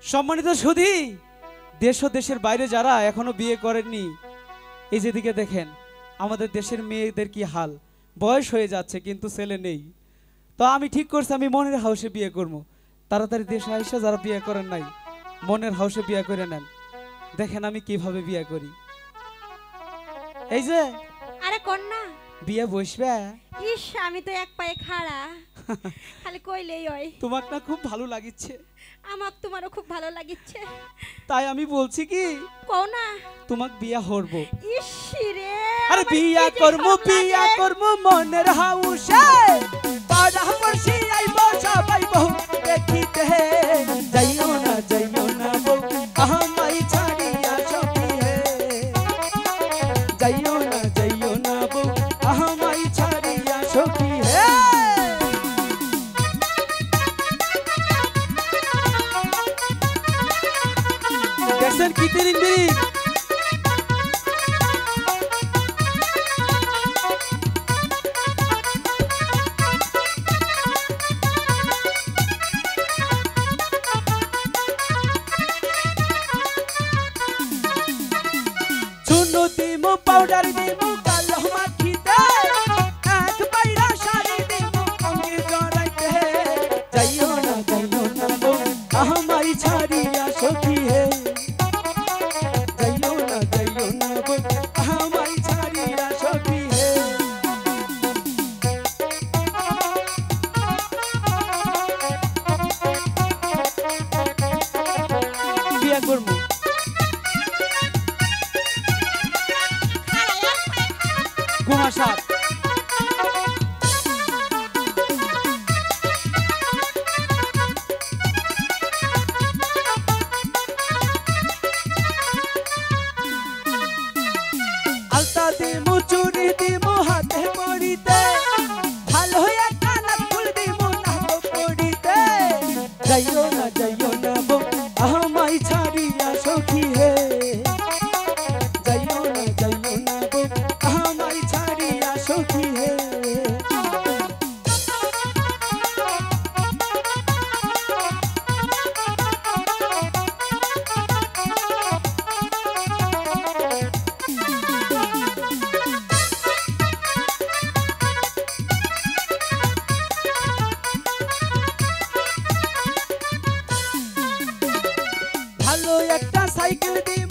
সম্মানিত সুধী, দেশ ও দেশের বাইরে যারা এখনো বিয়ে করেননি, এই যেদিকে দেখেন আমাদের দেশের মেয়েদের কি হাল। বয়স হয়ে যাচ্ছে কিন্তু ছেলে নেই। তো আমি ঠিক করছি আমি মনের হাউসে বিয়ে করবো। তাড়াতাড়ি দেশে আইসা যারা বিয়ে করেন নাই মনের হাউসে বিয়ে করে নেন। দেখেন আমি কিভাবে বিয়ে করি। এই যে আরে কন্যা বিয়ে বসবে। ইস আমি তো এক পায়ে খাড়া, খালি কইলেই হয়। তোমাক না খুব ভালো লাগিচ্ছে। আমার তোমারও খুব ভালো লাগিচ্ছে, তাই আমি বলছি কি কও না তোমাক বিয়া হরব। ইস রে আরে বিয়া করব মনের হাউসে, পাড়া পড়শি আইব সবাই বহু দেখিতে। যাইও না বউ আমায় ছাড়িয়া সখী হে। যাইও না বউ আমায় ছাড়িয়া সখী হে। দেখছেন কি তিরিং বিরিং। দিমু পাউডার দিমু কালো মাখিতে, এক বাইরা শাড়ি দিমু অঙ্গে জড়াইতে। যাইও না বউ আমায় ছাড়িয়া সখী হে। যাইও না বউ আমায় ছাড়িয়া সখী হে। বিয়া করবো গুমাসাপ। আলতা দিমু চুরি দিমু হাতে পড়িতে, ভালো একটা নাকুল দিমু নাক পড়িতে। যাইও না বউ আমায় ছাড়িয়া সখী হে। যাইও না বউ আমায় ছাড়িয়া সখী হে। ভালো একটা সাইকেল দিব